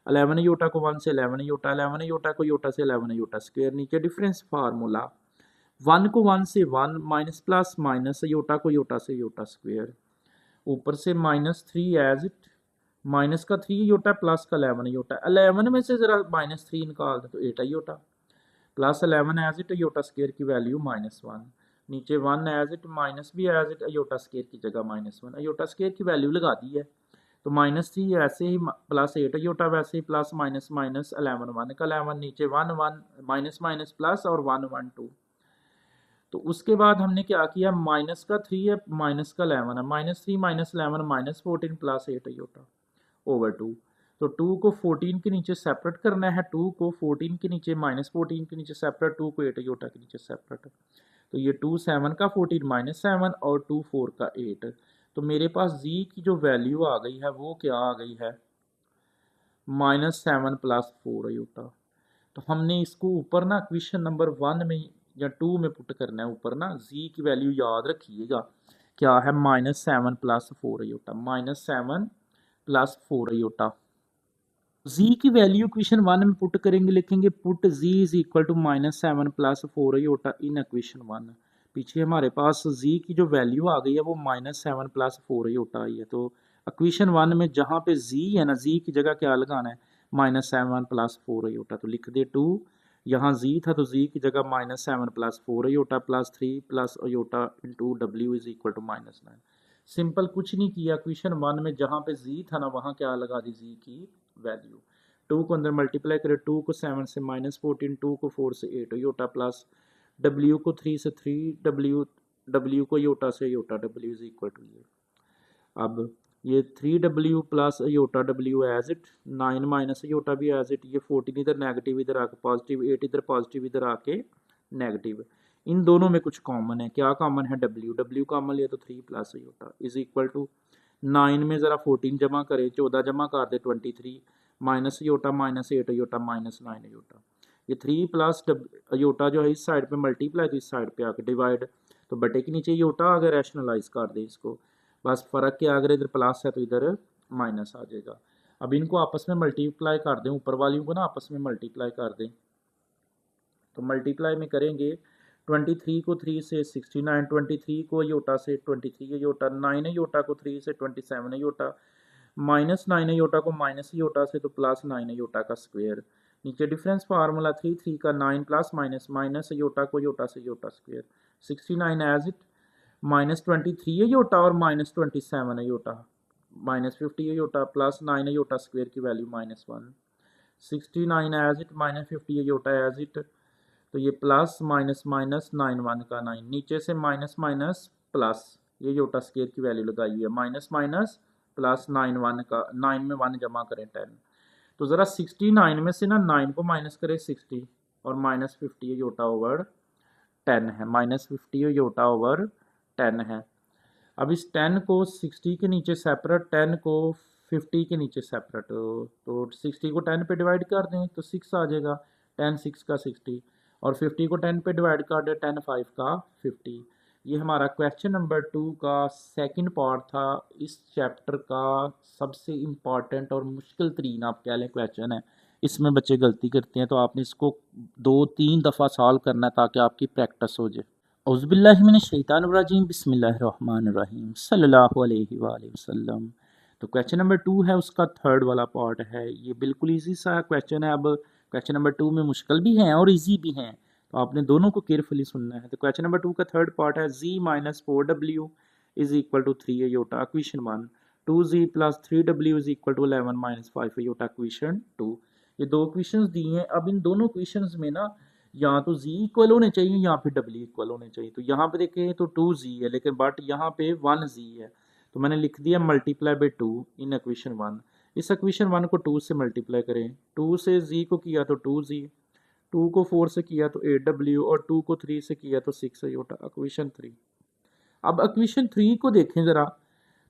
11 योटा को 1 से 11 योटा, 11 योटा को योटा से 11 योटा स्क्वायर, नीचे डिफरेंस फार्मूला 1 को 1 से 1 माइनस प्लस माइनस योटा को योटा से योटा स्क्वायर, ऊपर से -3 एज इट माइनस का 3 योटा प्लस का 11 योटा, 11 में से जरा -3 निकाल दें तो 8 iota plus 11 as it iota square की वैल्यू -1, नीचे 1 एज इट माइनस भी एज इट योटा स्क्वायर की जगह -1, योटा स्क्वायर की वैल्यू लगा दी है तो -3 ऐसे ही प्लस 8 योटा वैसे ही प्लस माइनस माइनस 11 1 का 11, नीचे 1 1 माइनस माइनस प्लस और 1 1 2। तो उसके बाद हमने क्या किया, माइनस का 3 है माइनस का 11 है, -3 -11 -14 प्लस 8 योटा ओवर 2। तो 2 को 14 के नीचे सेपरेट करना है, 2 को 14 के नीचे -14 के नीचे सेपरेट, 2 को 8 योटा के नीचे सेपरेट। तो ये 2 7 का 14 -7 और 2 4 का 8। तो मेरे पास जी की जो वैल्यू आ गई है वो क्या आ गई है, -7 प्लस 4 अयोटा। तो हमने इसको ऊपर ना क्वेश्चन नंबर 1 में या 2 में पुट करना है, ऊपर ना जी की वैल्यू याद रखिएगा क्या है, -7 plus 4 iota, -7 plus 4 iota. Z की वैल्यू क्वेश्चन 1 में पुट करेंगे, लिखेंगे put z is equal to -7 plus 4 iota in question 1। पीछे हमारे पास जी की जो वैल्यू आ गई है वो -7 प्लस 4 अयोटा आई है, तो क्वेश्चन 1 में जहाँ पे जी है ना, जी की जगह क्या लगाना है, -7 प्लस 4 अयोटा, तो लिख दे 2, यहाँ जी था तो जी की जगह -7 plus 4 iota plus 3 plus iota into डब्ल्यू इज इक्वल टू -9। सिंपल, कुछ नहीं किया, क्वेश्चन 1 में जहाँ पे जी था ना वहाँ क्या लगा दी जी की वैल्यू, 2 को अंदर मल्टीप्लाई करें, 2 को 7 से -14, 2 को 4 से 8 योटा प्लस डब्ल्यू को 3 से 3 डब्ल्यू, डब्ल्यू को योटा से iota, W is equal to ये, अब ये 3w plus iota W as it, 9 minus iota भी एज इट, ये 14 इधर नेगेटिव इधर आके पॉजिटिव, 8 इधर पॉजिटिव इधर आके नेगेटिव। इन दोनों में कुछ कॉमन है, क्या कॉमन है, डब्ल्यू कॉमन लिया तो 3 plus iota is equal to 9 में ज़रा 14 जमा करें, 14 जमा कर दे 23 माइनस योटा -8 योटा -9 योटा, ये 3 प्लस योटा जो है इस साइड पे मल्टीप्लाई तो इस साइड पे आके डिवाइड, तो बटे के नीचे योटा आ गया, रैशनलाइज कर दें इसको, बस फ़र्क क्या, अगर इधर प्लस है तो इधर माइनस आ जाएगा। अब इनको आपस में मल्टीप्लाई कर दें, ऊपर वालियों को ना आपस में मल्टीप्लाई कर दें। तो मल्टीप्लाई में करेंगे 23 को 3 से 69, 23 को योटा से 23 योटा, 9 योटा को 3 से 27 योटा, -9 योटा को माइनस योटा से तो +9 योटा का स्क्वायर। नीचे डिफरेंस फार्मूला 3 का 9 प्लस माइनस माइनस योटा को योटा से iota square, 69 as it, -23 iota और -27 iota, -50 iota plus 9 iota square की value -1, 69 as it, -50 iota as it, तो ये प्लस माइनस माइनस 9 1 का 9, नीचे से माइनस माइनस प्लस, ये योटा स्केयर की वैल्यू लगाई हुई है, माइनस माइनस प्लस 9 1 का, 9 में 1 जमा करें 10, तो ज़रा 69 में से ना 9 को माइनस करें 60 और -50 योटा ओवर 10 है, -50 योटा ओवर 10 है। अब इस 10 को 60 के नीचे सेपरेट, 10 को 50 के नीचे सेपरेट, तो 60 को 10 पे डिवाइड कर दें तो 6 आ जाएगा, 10 6 का 60, और 50 को 10 पे डिवाइड कर दें, 10 5 का 50। ये हमारा क्वेश्चन नंबर 2 का सेकंड पार्ट था। इस चैप्टर का सबसे इम्पॉर्टेंट और मुश्किल तरीन आप कह लें क्वेश्चन है। इसमें बच्चे गलती करते हैं, तो आपने इसको 2-3 दफ़ा सॉल्व करना है ताकि आपकी प्रैक्टिस हो जाए। औज़ुबिल्लाहिमिनश्शैतानिर्रजीम, बिस्मिल्लाहिर्रहमानिर्रहीम, सल्लल्लाहु अलैहि वसल्लम। तो क्वेश्चन नंबर 2 है, उसका थर्ड वाला पार्ट है। ये बिल्कुल ईजी सा क्वेश्चन है। अब क्वेश्चन नंबर 2 में मुश्किल भी हैं और ईजी भी हैं, तो आपने दोनों को केयरफुली सुनना है। तो क्वेश्चन नंबर 2 का थर्ड पार्ट है, z minus 4w is equal to 3 iota, equation 1, 2z plus 3w is equal to 11 minus 5 iota, equation 2। ये दो इक्वेशंस दी हैं। अब इन दोनों इक्वेशंस में ना या तो z इक्वल होने चाहिए या फिर w इक्वल होने चाहिए। तो यहाँ पे देखें तो 2z है, लेकिन बट यहाँ पे 1z है, तो मैंने लिख दिया मल्टीप्लाई बाई 2 इन इक्वेशन 1। इस इक्वेशन 1 को 2 से मल्टीप्लाई करें, 2 से z को किया तो 2z, 2 को 4 से किया तो 8w, और 2 को 3 से किया तो 6 योटा, इक्वेशन 3। अब इक्वेशन 3 को देखें ज़रा,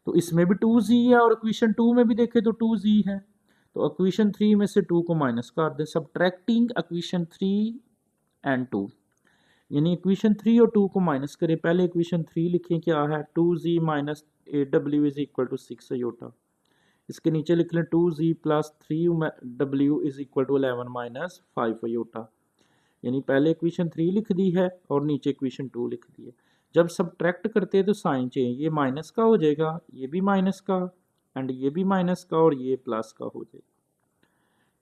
तो इसमें भी 2z है, और इक्वेशन 2 में भी देखें तो 2z है। तो इक्वेशन 3 में से 2 को माइनस कर दे, सब्ट्रैक्टिंग इक्वेशन 3 एंड 2, यानी इक्वेशन 3 और 2 को माइनस करें। पहले इक्वेशन 3 लिखें, क्या है, 2z minus 8w is equal to 6 iota. इसके नीचे लिख लें 2z plus 3w is equal to 11 minus 5 iota, यानी पहले इक्वेशन 3 लिख दी है और नीचे इक्वेशन 2 लिख दी है। जब सब्ट्रैक्ट करते हैं तो साइन चेंज, ये माइनस का हो जाएगा, ये भी माइनस का, एंड ये भी माइनस का, और ये प्लस का हो जाएगा,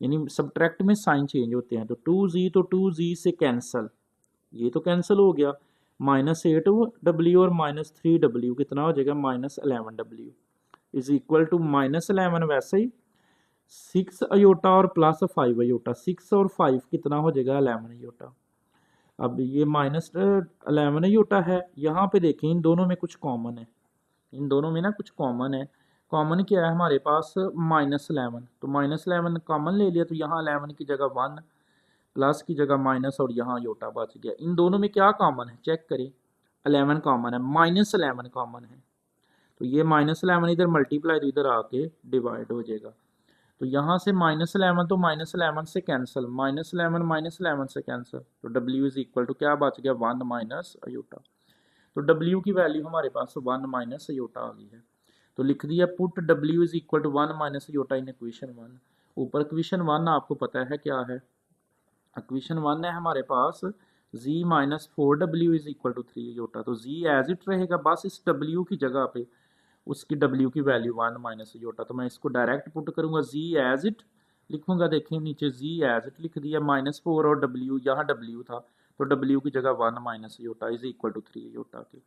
यानी सब्ट्रैक्ट में साइन चेंज होते हैं। तो 2z, तो 2z से कैंसल, ये तो कैंसिल हो गया, -8w और -3w कितना हो जाएगा, -11w इज इक्वल टू -11, वैसे ही 6 अयोटा और प्लस 5 अयोटा, 6 और 5 कितना हो जाएगा, 11 अयोटा। अब ये -11 अयोटा है। यहाँ पे देखें इन दोनों में कुछ कॉमन है, इन दोनों में ना कुछ कॉमन है। कॉमन क्या है हमारे पास, -11, तो -11 कॉमन ले लिया, तो यहाँ 11 की जगह 1, प्लस की जगह माइनस, और यहाँ योटा बच गया। इन दोनों में क्या कॉमन है, चेक करें, 11 कॉमन है, -11 कॉमन है, तो ये -11 इधर मल्टीप्लाई तो इधर आके डिवाइड हो जाएगा। तो यहाँ से -11 तो -11 से कैंसिल, -11 से कैंसिल, तो w इज इक्वल टू क्या बच गया, 1 माइनस अयोटा। तो w की वैल्यू हमारे पास 1 माइनस अयोटा आ गई है। तो लिख दिया put w is equal to 1 minus iota in equation 1। ऊपर इक्वेशन 1 आपको पता है क्या है, इक्वेशन 1 है हमारे पास z minus 4w is equal to 3 iota, तो z एज इट रहेगा, बस इस w की जगह पे उसकी w की वैल्यू 1 माइनस योटा। तो मैं इसको डायरेक्ट पुट करूंगा, z एज इट लिखूंगा, देखें नीचे z एज इट लिख दिया, -4 और w, यहाँ w था तो w की जगह 1 minus iota is equal to 3 iota के।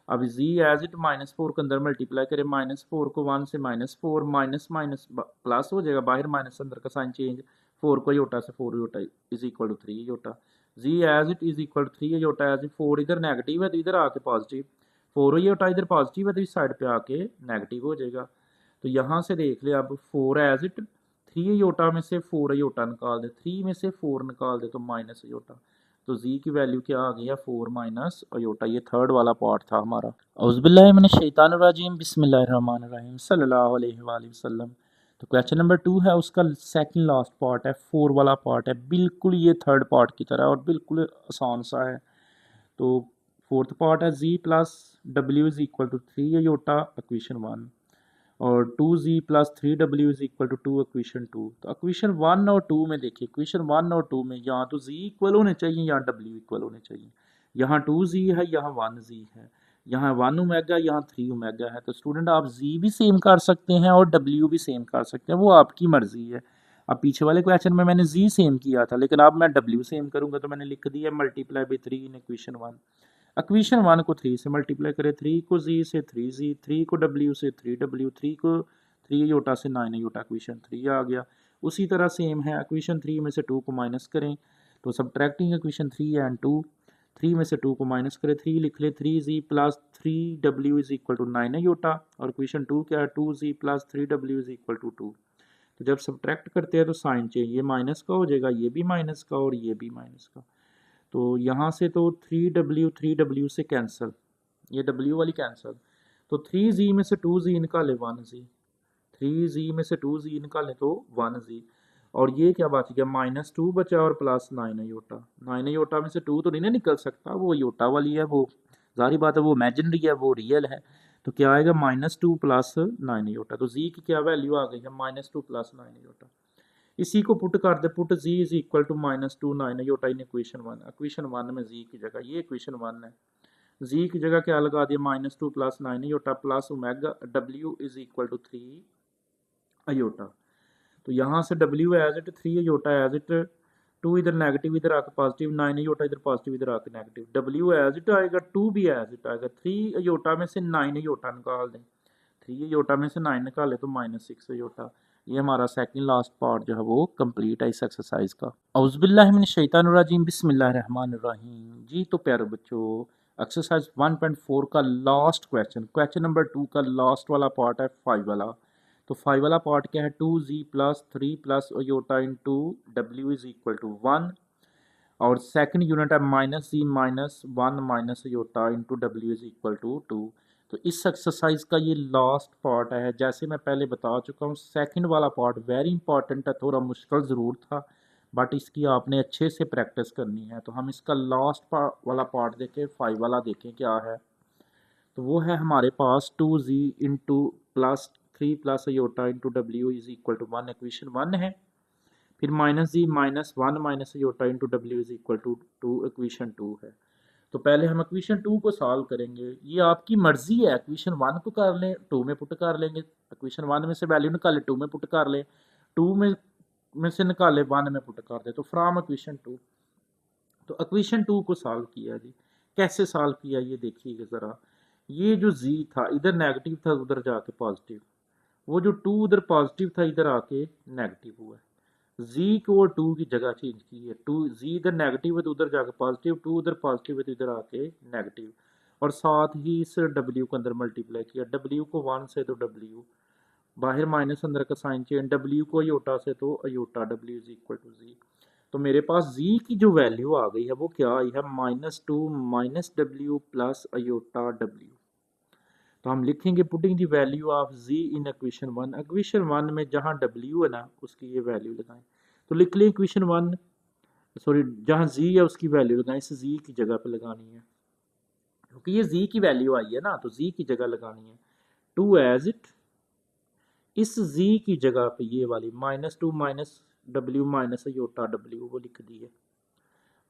अब z एज इट -4 के अंदर मल्टीप्लाई करें, -4 को 1 से -4, माइनस माइनस प्लस हो जाएगा, बाहर माइनस अंदर का साइन चेंज, 4 को योटा से 4 iota is equal to 3 iota, z as it is equal to 3 iota, as 4 इधर नेगेटिव है तो इधर आके पॉजिटिव, 4 योटा इधर पॉजिटिव है तो इस साइड पे आके नेगेटिव हो जाएगा। तो यहाँ से देख ले, अब 4 एज इट, 3 योटा में से 4 योटा निकाल दे, 3 में से 4 निकाल दे तो माइनस योटा, तो z की वैल्यू क्या आ गई है, 4 माइनस अयोटा। ये थर्ड वाला पार्ट था हमारा। औज़ुबिल्लाहिमिनश्शैतानिर्रजीम, बिस्मिल्लाहिर्रहमानिर्रहीम, सल्लल्लाहु अलैहि वसल्लम। तो क्वेश्चन नंबर 2 है, उसका सेकंड लास्ट पार्ट है, 4 वाला पार्ट है, बिल्कुल ये थर्ड पार्ट की तरह और बिल्कुल आसान सा है। तो फोर्थ पार्ट है z प्लस डब्ल्यू is equal to 3 iota equation 1, और 2z plus 3w is equal to 2 equation 2। तो इक्वेशन 1 और 2 में देखिए, इक्वेशन 1 और 2 में यहाँ तो z इक्वल होने चाहिए, यहाँ w इक्वल होने चाहिए। यहाँ 2z है, यहाँ 1z है, यहाँ 1 ओमेगा, यहाँ 3 ओमेगा है। तो स्टूडेंट आप z भी सेम कर सकते हैं और w भी सेम कर सकते हैं, वो आपकी मर्जी है। अब पीछे वाले क्वेश्चन में मैंने z सेम किया था, लेकिन अब मैं w सेम करूंगा, तो मैंने लिख दिया multiply by 3 in equation 1। Equation 1 को 3 से मल्टीप्लाई करें, 3 को z से 3z, 3 को w से 3w, 3 को 3 अयोटा से 9 अयोटा, इक्वेशन 3 आ गया। उसी तरह सेम है, इक्वेशन 3 में से 2 को माइनस करें, तो सब्ट्रैक्टिंग इक्वेशन 3 एंड 2, 3 में से 2 को माइनस करें, 3 लिख ले, 3z plus 3w is equal to 9 iota, और इक्वेशन 2 क्या है, 2z plus 3w is equal to 2। तो जब सब्ट्रैक्ट करते हैं तो साइन चेंज, ये माइनस का हो जाएगा, ये भी माइनस का और ये भी माइनस का। तो यहाँ से तो 3w से कैंसिल, ये w वाली कैंसिल, तो 3z में से 2z निकाले 1z, 3z में से 2z निकाले तो 1z, और ये क्या बच गया, -2 बचा और प्लस 9 अयोटा। 9 अयोटा में से 2 तो नहीं ना निकल सकता, वो अयोटा वाली है, वो जारी बात है, वो इमेजिनरी है, वो रियल है। तो क्या आएगा, -2 प्लस 9 अयोटा। तो z की क्या वैल्यू आ गई है, -2 प्लस 9 अयोटा। इसी को पुट कर दे, put z is equal to -2 9 iota in equation 1। Equation 1 में z की जगह, ये इक्वेशन 1 है, z की जगह क्या लगा दिया, -2 plus 9 iota plus omega w is equal to 3 iota. तो यहाँ से w as it 3 iota as it, 2 इधर नेगेटिव, इधर आकर पॉजिटिव, 9 अयोटा इधर पॉजिटिव, इधर आकर नेगेटिव, w एज इट आएगा, 2 भी एज इट आएगा। 3 अयोटा में से 9 अयोटा निकाल दें, 3 अयोटा में से 9 निकाले तो -6 अयोटा। ये हमारा सेकंड लास्ट पार्ट जो है वो कंप्लीट है इस एक्सरसाइज का। औज़ुबिल्लाहिमिनश्शैतानिर्रजीम, बिस्मिल्लाहिर्रहमानिर्रहीम। जी तो प्यारे बच्चों, एक्सरसाइज 1.4 का लास्ट क्वेश्चन, क्वेश्चन नंबर 2 का लास्ट वाला पार्ट है 5 वाला। तो 5 वाला पार्ट क्या है, 2z plus 3 plus iota into w is equal to 1, और सेकंड यूनिट है -z minus 1 minus iota into w is equal to 2। तो इस एक्सरसाइज का ये लास्ट पार्ट है। जैसे मैं पहले बता चुका हूँ, सेकंड वाला पार्ट वेरी इंपॉर्टेंट है, थोड़ा मुश्किल ज़रूर था, बट इसकी आपने अच्छे से प्रैक्टिस करनी है। तो हम इसका लास्ट वाला पार्ट देखें, 5 वाला देखें क्या है। तो वो है हमारे पास 2z into plus 3 plus iota into w is equal to 1, equation 1 है। फिर -z minus 1 minus iota into w is equal to 2, equation 2 है। तो पहले हम इक्वेशन 2 को सॉल्व करेंगे, ये आपकी मर्जी है, इक्वेशन 1 को कर लें, 2 में पुट कर लेंगे, इक्वेशन 1 में से वैल्यू निकाले 2 में पुट कर लें, 2 में से निकाले 1 में पुट कर दे, तो फ्रॉम इक्वेशन 2। तो इक्वेशन 2 को सॉल्व किया जी, कैसे सॉल्व किया ये देखिएगा ज़रा। ये जो z था इधर नेगेटिव था, उधर जाके पॉजिटिव, वो जो 2 उधर पॉजिटिव था इधर आके नेगेटिव हुआ है, z को और 2 की जगह चेंज की है। 2 z इधर नेगेटिव है तो उधर जाके पॉजिटिव, 2 उधर पॉजिटिव है तो इधर आके नेगेटिव, और साथ ही इस w को अंदर मल्टीप्लाई किया, w को 1 से तो w, बाहर माइनस अंदर का साइन चेंज, w को अयोटा से तो iota, w is equal to z। तो मेरे पास z की जो वैल्यू आ गई है वो क्या आई है, -2 minus w plus iota w। तो हम लिखेंगे putting the value of z in equation 1। Equation 1 में जहां w है ना उसकी ये वैल्यू लगाएं, तो लिख लें इक्वेशन 1, सॉरी जहां z है उसकी वैल्यू लगाएं, इस z की जगह पे लगानी है, क्योंकि ये z की वैल्यू आई है ना, तो z की जगह लगानी है 2 एज इट, इस z की जगह पे ये वाली -2 minus w minus iota w वो लिख दी है,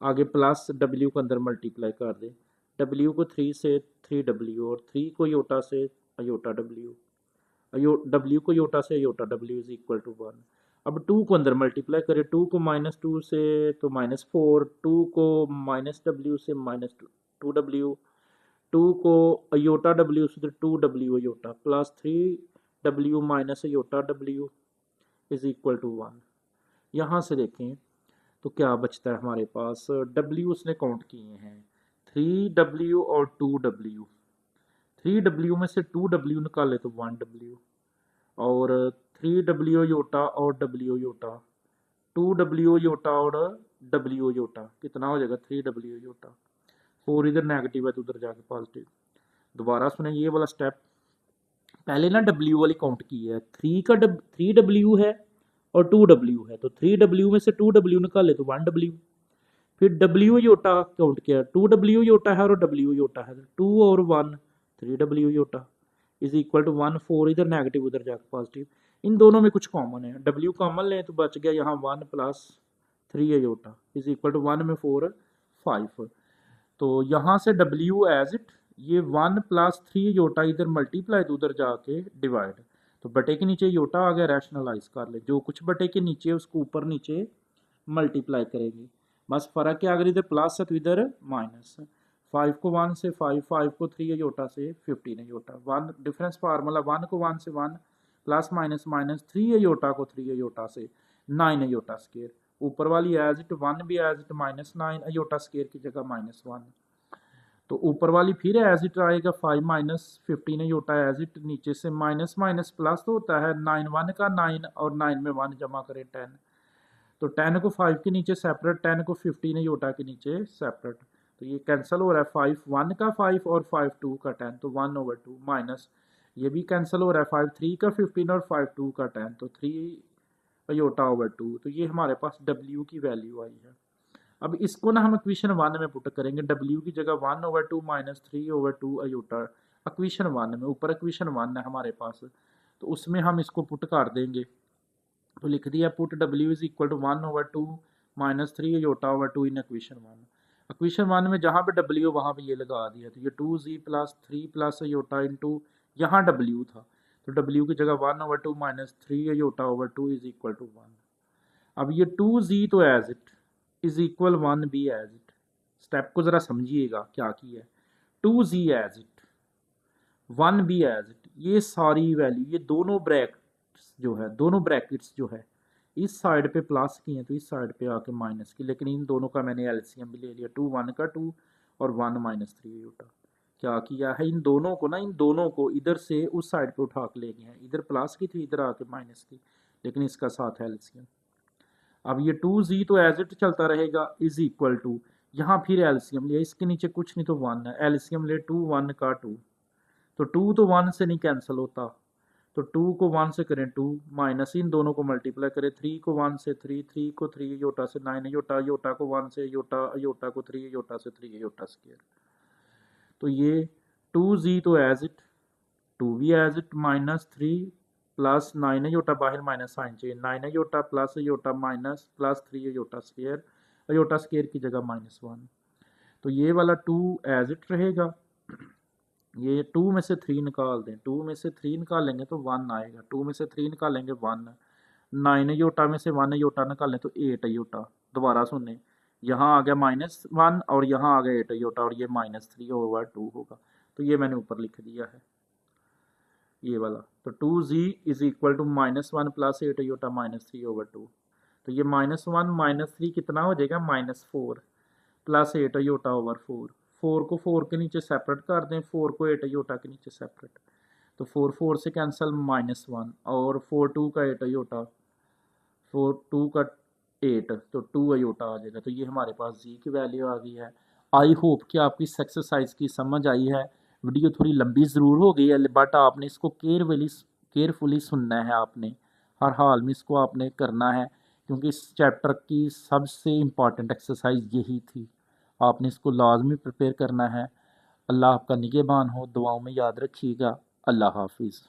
आगे प्लस w को अंदर मल्टीप्लाई कर दे, w को 3 से 3w, और 3 को योटा से अयोटा w, w को योटा से iota w is equal to 1। अब 2 को अंदर मल्टीप्लाई करें, 2 को -2 से तो -4, 2 को -w से -2w, 2 को अयोटा w से तो 2w iota, plus 3w minus iota w is equal to 1। यहाँ से देखें तो क्या बचता है हमारे पास, w उसने काउंट किए हैं 3w और 2w, 3w में से 2w निकाले तो 1w, और 3w योटा और w योटा, 2w योटा और w योटा, कितना हो जाएगा 3w योटा, 4 इधर नेगेटिव है तो उधर जाके पॉजिटिव। दोबारा सुने ये वाला स्टेप, पहले ना w वाली काउंट की है, 3w है और 2w है, तो 3w में से 2w निकाले तो 1w, फिर डब्ल्यू योटा काउंट किया, 2W योटा है और W योटा है, 2 और 1 3W Yotta is equal to 1 4 इधर नेगेटिव उधर जाकर पॉजिटिव, इन दोनों में कुछ कॉमन है, W कॉमन लें तो बच गया यहाँ 1 plus 3 iota is equal to 1 में 4 5, तो यहाँ से W एज इट ये 1 प्लस 3 योटा इधर मल्टीप्लाई तो उधर जाके डिवाइड, तो बटे के नीचे योटा आ गया, रैशनलाइज कर ले, जो कुछ बटे के नीचे उसको ऊपर नीचे मल्टीप्लाई करेंगे, बस फ़र्क क्या, अगर इधर प्लस है तो इधर माइनस है, 5 को 1 से 5, 5 को 3 योटा से 15 योटा, 1 डिफरेंस फार्मूला, 1 को 1 से 1 प्लस माइनस माइनस, 3 योटा को 3 योटा से 9 योटा स्केयर, ऊपर वाली एज इट 1 भी as it minus 9 iota square की जगह -1, तो ऊपर वाली फिर एज इट आएगा 5 माइनस 15 योटा एज इट, नीचे से माइनस माइनस प्लस तो होता है 9 1 का 9 और 9 में 1 जमा करें 10, तो 10 को 5 के नीचे सेपरेट, 10 को 15 योटा के नीचे सेपरेट, तो ये कैंसिल हो रहा है, 5 1 का 5 और 5 2 का 10, तो 1/2 माइनस ये भी कैंसिल हो रहा है, 5 3 का 15 और 5 2 का 10, तो 3 योटा ओवर 2, तो ये हमारे पास W की वैल्यू आई है। अब इसको ना हम इक्वेशन 1 में पुट करेंगे, W की जगह 1/2 माइनस 3/2 अयोटा इक्वेशन 1 में, ऊपर इक्वेशन 1 है हमारे पास, तो उसमें हम इसको पुट कर देंगे, तो लिख दिया put W is equal to 1/2 minus 3 iota over 2 in equation 1, equation 1 में जहाँ पे W वहाँ पे ये लगा दिया, तो ये 2z plus 3 plus iota into यहाँ W था, तो W की जगह 1/2 minus 3 iota over 2 is equal to 1, अब ये 2z तो एज इट इज इक्वल 1 भी एज इट, स्टेप को ज़रा समझिएगा क्या किया है, 2z एज इट 1 भी एज इट, ये सारी वैल्यू, ये दोनों ब्रैकेट्स जो है, दोनों ब्रैकेट्स जो है इस साइड पे प्लस की हैं तो इस साइड पे आके माइनस की, लेकिन इन दोनों का मैंने एलसीएम भी ले लिया, 2 1 का 2 और 1 माइनस 3 योटा, क्या किया है इन दोनों को ना, इन दोनों को इधर से उस साइड पे उठा के ले गए हैं, इधर प्लस की थी इधर आके माइनस की, लेकिन इसका साथ है एलसीएम, अब ये 2z तो एज इट चलता रहेगा इज इक्वल टू, यहाँ फिर एलसीएम लिया, इसके नीचे कुछ नहीं तो 1 है, एलसीएम ले 2 1 का 2, तो 2 तो 1 से नहीं कैंसिल होता, तो 2 को 1 से करें 2 माइनस इन दोनों को मल्टीप्लाई करें, 3 को 1 से 3, 3 को 3 योटा से 9 योटा, योटा को 1 से योटा, योटा को 3 योटा से 3 योटा स्क्वायर, तो ये 2z तो एज इट 2 भी as it minus 3 plus 9 iota, बाहर माइनस साइन चाहिए, 9 iota plus iota minus plus 3 iota square, iota square की जगह -1, तो ये वाला 2 एज इट रहेगा, ये 2 में से 3 निकाल दें, 2 में से 3 निकालेंगे तो 1 आएगा, 2 में से 3 निकालेंगे 1, 9 योटा में से 1 योटा निकालें तो 8 योटा, दोबारा सुने, यहाँ आ गया -1 और यहाँ आ गया 8 योटा, और ये -3/2 होगा, तो ये मैंने ऊपर लिख दिया है ये वाला, तो 2z is equal to -1 plus 8 iota -3/2, तो ये -1 -3 कितना हो जाएगा -4 प्लस 8 योटा ओवर 4, 4 को 4 के नीचे सेपरेट कर दें, 4 को 8 योटा के नीचे सेपरेट, तो 4 4 से कैंसिल -1 और 4 2 का 8 योटा, 4 2 का 8 तो 2 अयोटा आ जाएगा, तो ये हमारे पास जी की वैल्यू आ गई है। आई होप कि आपकी इस एक्सरसाइज की समझ आई है, वीडियो थोड़ी लंबी ज़रूर हो गई है बट आपने इसको केयरफुली सुनना है, आपने हर हाल में इसको आपने करना है, क्योंकि इस चैप्टर की सबसे इम्पॉर्टेंट एक्सरसाइज यही थी, आपने इसको लाजमी प्रिपेयर करना है। अल्लाह आपका निगहबान हो, दुआओं में याद रखिएगा। अल्लाह हाफिज़।